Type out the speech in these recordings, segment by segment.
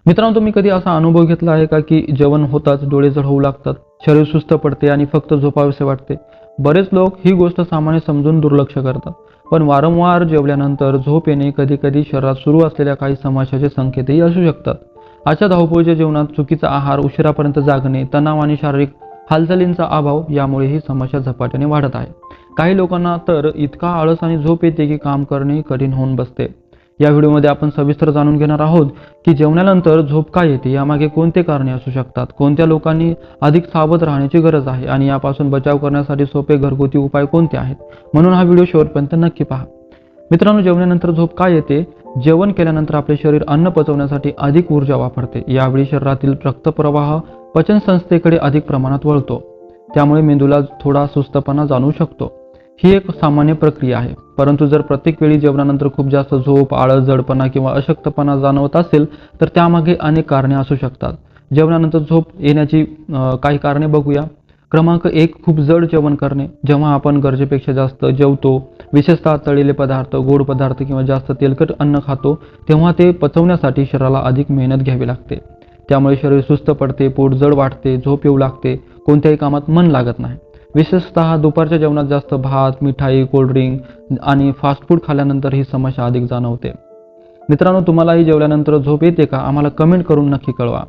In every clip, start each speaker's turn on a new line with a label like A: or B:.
A: मित्रांनो, तुम्ही कधी असा अनुभव घेतला आहे का की जेवण होताच डोळे जड होऊ लागतात, शरीर सुस्त पडते आणि फक्त झोपावेसे वाटते? बरेच लोक ही गोष्ट सामान्य समजून दुर्लक्ष करतात, पण वारंवार जेवल्यानंतर झोप येणे कधी कधी शरीरात सुरू असलेल्या काही समस्याचे संकेतही असू शकतात. आजच्या धावपळीच्या जीवनात चुकीचा आहार, उशिरापर्यंत जागणे, तणाव आणि शारीरिक हालचालींचा अभाव यामुळे ही समस्या झपाट्याने वाढत आहे. काही लोकांना तर इतका आळस आणि झोप येते की काम करणे कठीण होऊन बसते. या व्हिडिओमध्ये आपण सविस्तर जाणून घेणार आहोत की जेवणानंतर झोप का येते, यामागे कोणते कारणे असू शकतात, कोणत्या लोकांनी अधिक सावध राहण्याची गरज आहे आणि यापासून बचाव करण्यासाठी सोपे घरगुती उपाय कोणते आहेत. म्हणून हा व्हिडिओ शेवटपर्यंत नक्की पहा. मित्रांनो, जेवणानंतर झोप का येते? जेवण केल्यानंतर आपले शरीर अन्न पचवण्यासाठी अधिक ऊर्जा वापरते. यावेळी शरीरातील रक्तप्रवाह पचनसंस्थेकडे अधिक प्रमाणात वळतो. त्यामुळे मेंदूला थोडा सुस्तपणा जाणवू शकतो. ही एक सामान्य प्रक्रिया आहे. परंतु जर प्रत्येक वेळी जेवणानंतर खूप जास्त झोप, आळस, जडपणा किंवा अशक्तपणा जाणवत असेल तर त्यामागे अनेक कारणे असू शकतात. जेवणानंतर झोप येण्याची काही कारणे बघूया. क्रमांक 1, खूप जड जेवण करणे. जेव्हा आपण गरजेपेक्षा जास्त जेवतो, विशेषतः तळलेले पदार्थ, गोड पदार्थ किंवा जास्त तेलकट अन्न खातो, तेव्हा ते पचवण्यासाठी शरीराला अधिक मेहनत घ्यावी लागते. त्यामुळे शरीर सुस्त पडते, पोट जड वाटते, झोप येऊ लागते, कोणत्याही कामात मन लागत नाही. विशेषतः दुपारच्या जेवणात जास्त भात, मिठाई, कोल्ड्रिंक आणि फास्ट फूड खाल्ल्यानंतर ही समस्या अधिक जाणवते. मित्रांनो, तुम्हालाही जेवल्यानंतर झोप येते का? आम्हाला कमेंट करून नक्की कळवा.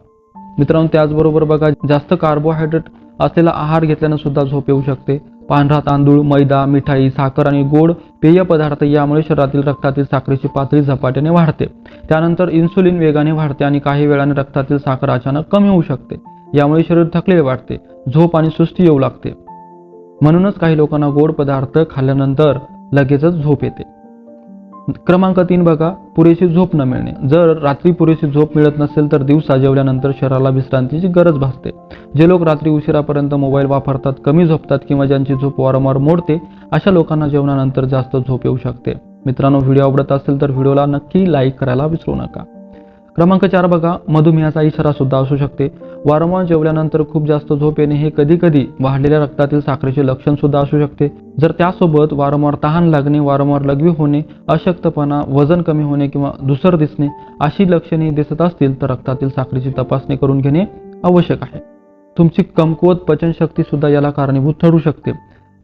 A: मित्रांनो, त्याचबरोबर बघा, जास्त कार्बोहायड्रेट असलेला आहार घेतल्यानं सुद्धा झोप येऊ शकते. पांढरा तांदूळ, मैदा, मिठाई, साखर आणि गोड पेय पदार्थ यामुळे शरीरातील रक्तातील साखरेची पातळी झपाट्याने वाढते. त्यानंतर इन्सुलिन वेगाने वाढते आणि काही वेळाने रक्तातील साखर अचानक कमी होऊ शकते. यामुळे शरीर थकलेले वाटते, झोप आणि सुस्ती येऊ लागते. म्हणूनच काही लोकांना गोड पदार्थ खाल्ल्यानंतर लगेचच झोप येते. क्रमांक 3 बघा, पुरेशी झोप न मिळणे. जर रात्री पुरेशी झोप मिळत नसेल तर दिवसा जेवल्यानंतर शरीराला विश्रांतीची गरज भासते. जे लोक रात्री उशिरापर्यंत मोबाईल वापरतात, कमी झोपतात किंवा ज्यांची झोप वारंवार मोडते, अशा लोकांना जेवणानंतर जास्त झोप येऊ शकते. मित्रांनो, व्हिडिओ आवडत असेल तर व्हिडिओला नक्की लाईक करायला विसरू नका. क्रमांक 4 बघा, मधुमेहाचा इशारा सुद्धा असू शकते. वारंवार जेवल्यानंतर खूप जास्त झोप येणे हे कधी कधी वाढलेल्या रक्तातील साखरेचे लक्षण सुद्धा असू शकते. जर त्यासोबत वारंवार तहान लागणे, वारंवार लघवी होणे, अशक्तपणा, वजन कमी होणे किंवा धूसर दिसणे अशी लक्षणे दिसत असतील तर रक्तातील साखरेची तपासणी करून घेणे आवश्यक आहे. तुमची कमकुवत पचनशक्ती सुद्धा याला कारणीभूत ठरू शकते.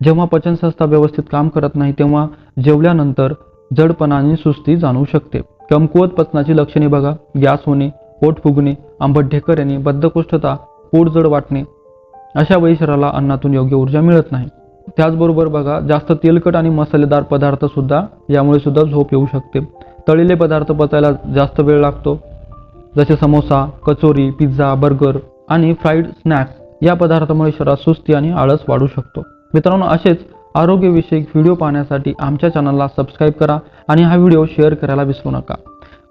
A: जेव्हा पचनसंस्था व्यवस्थित काम करत नाही तेव्हा जेवल्यानंतर जडपणा आणि सुस्ती जाणवू शकते. कमकुवत पचनाची लक्षणे बघा, गॅस होणे, पोट फुगणे, आंबट ढेकर येणे, बद्धकोष्ठता, पोट जड वाटणे. अशा वेळी शरीराला अन्नातून योग्य ऊर्जा मिळत नाही. त्याचबरोबर बघा, जास्त तेलकट आणि मसालेदार पदार्थ सुद्धा यामुळे सुद्धा झोप येऊ शकते. तळलेले पदार्थ पचायला जास्त वेळ लागतो, जसे समोसा, कचोरी, पिझ्झा, बर्गर आणि फ्राईड स्नॅक्स या पदार्थामुळे शरीरात सुस्ती आणि आळस वाढू शकतो. मित्रांनो, असेच आरोग्यविषयक व्हिडिओ पाहण्यासाठी आमच्या चॅनलला सबस्क्राईब करा आणि हा व्हिडिओ शेअर करायला विसरू नका.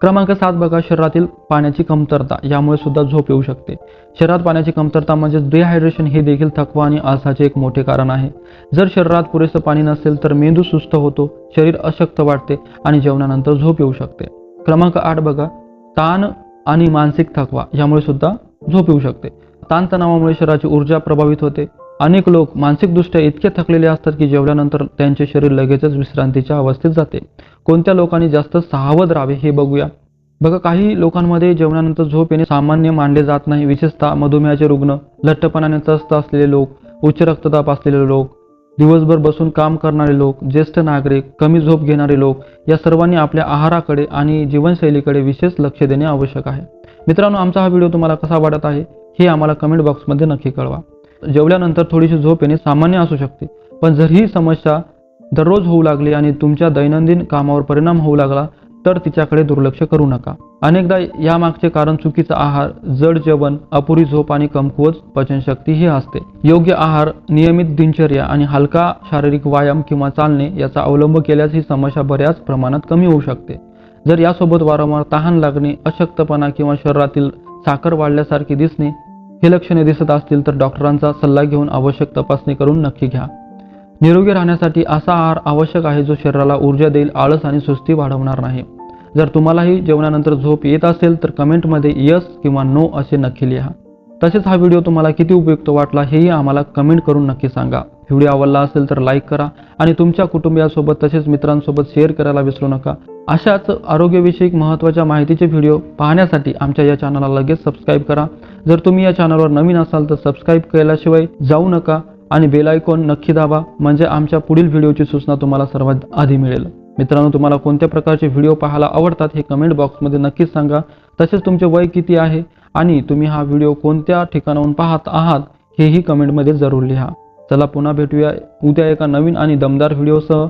A: क्रमांक 7 बघा, शरीरातील पाण्याची कमतरता. यामुळे सुद्धा झोप येऊ शकते. शरीरात पाण्याची कमतरता म्हणजे डिहायड्रेशन हे देखील थकवा आणि आळसाचे एक मोठे कारण आहे. जर शरीरात पुरेसं पाणी नसेल तर मेंदू सुस्त होतो, शरीर अशक्त वाटते आणि जेवणानंतर झोप येऊ शकते. क्रमांक 8 बघा, ताण आणि मानसिक थकवा यामुळे सुद्धा झोप येऊ शकते. ताणतणावामुळे शरीराची ऊर्जा प्रभावित होते. अनेक लोक मानसिकदृष्ट्या इतके थकलेले असतात की जेवल्यानंतर त्यांचे शरीर लगेचच विश्रांतीच्या अवस्थेत जाते. कोणत्या लोकांनी जास्त सावध राहावे हे बघूया. बघा, काही लोकांमध्ये जेवणानंतर झोप येणे सामान्य मानले जात नाही. विशेषतः मधुमेहाचे रुग्ण, लठ्ठपणाने त्रस्त असलेले लोक, उच्च रक्तदाब असलेले लोक, दिवसभर बसून काम करणारे लोक, ज्येष्ठ नागरिक, कमी झोप घेणारे लोक या सर्वांनी आपल्या आहाराकडे आणि जीवनशैलीकडे विशेष लक्ष देणे आवश्यक आहे. मित्रांनो, आमचा हा व्हिडिओ तुम्हाला कसा वाटत आहे हे आम्हाला कमेंट बॉक्समध्ये नक्की कळवा. जेवल्यानंतर थोडीशी झोप येणे सामान्य असू शकते, पण जर ही समस्या दररोज होऊ लागली आणि तुमच्या दैनंदिन कामावर परिणाम होऊ लागला तर तिच्याकडे दुर्लक्ष करू नका. अनेकदा यामागचे कारण चुकीचा आहार, जड जेवण, अपुरी झोप आणि कमकुवत पचनशक्ती हे असते. योग्य आहार, नियमित दिनचर्या आणि हलका शारीरिक व्यायाम किंवा चालणे याचा अवलंब केल्यास ही समस्या बऱ्याच प्रमाणात कमी होऊ शकते. जर यासोबत वारंवार तहान लागणे, अशक्तपणा किंवा शरीरातील साखर वाढल्यासारखी दिसणे हे लक्षणे दिसत असतील तर डॉक्टरांचा सल्ला घेऊन आवश्यक तपासणी करून नक्की घ्या. निरोगी राहण्यासाठी असा आहार आवश्यक आहे जो शरीराला ऊर्जा देईल, आळस आणि सुस्ती वाढवणार नाही. जर तुम्हालाही जेवणानंतर झोप येत असेल तर कमेंटमध्ये यस किंवा नो असे नक्की लिहा. तसेच हा व्हिडिओ तुम्हाला किती उपयुक्त वाटला हेही आम्हाला कमेंट करून नक्की सांगा. व्हिडिओ आवडला असेल तर लाईक करा आणि तुमच्या कुटुंबियासोबत तसेच मित्रांसोबत शेअर करायला विसरू नका. अशाच आरोग्यविषयक महत्त्वाच्या माहितीचे व्हिडिओ पाहण्यासाठी आमच्या या चॅनलला लगेच सबस्क्राईब करा. जर तुम्ही या चॅनलवर नवीन असाल तर सबस्क्राईब केल्याशिवाय जाऊ नका आणि बेल आयकॉन नक्की दाबा, म्हणजे आमच्या पुढील व्हिडिओची सूचना तुम्हाला सर्वात आधी मिळेल. मित्रांनो, तुम्हाला कोणत्या प्रकारचे व्हिडिओ पाहायला आवडतात हे कमेंट बॉक्समध्ये नक्कीच सांगा. तसेच तुमचे वय किती आहे आणि तुम्ही हा व्हिडिओ कोणत्या ठिकाणाहून पाहत आहात हेही कमेंटमध्ये जरूर लिहा. चला पुन्हा भेटूया उद्या एका नवीन आणि दमदार व्हिडिओसह.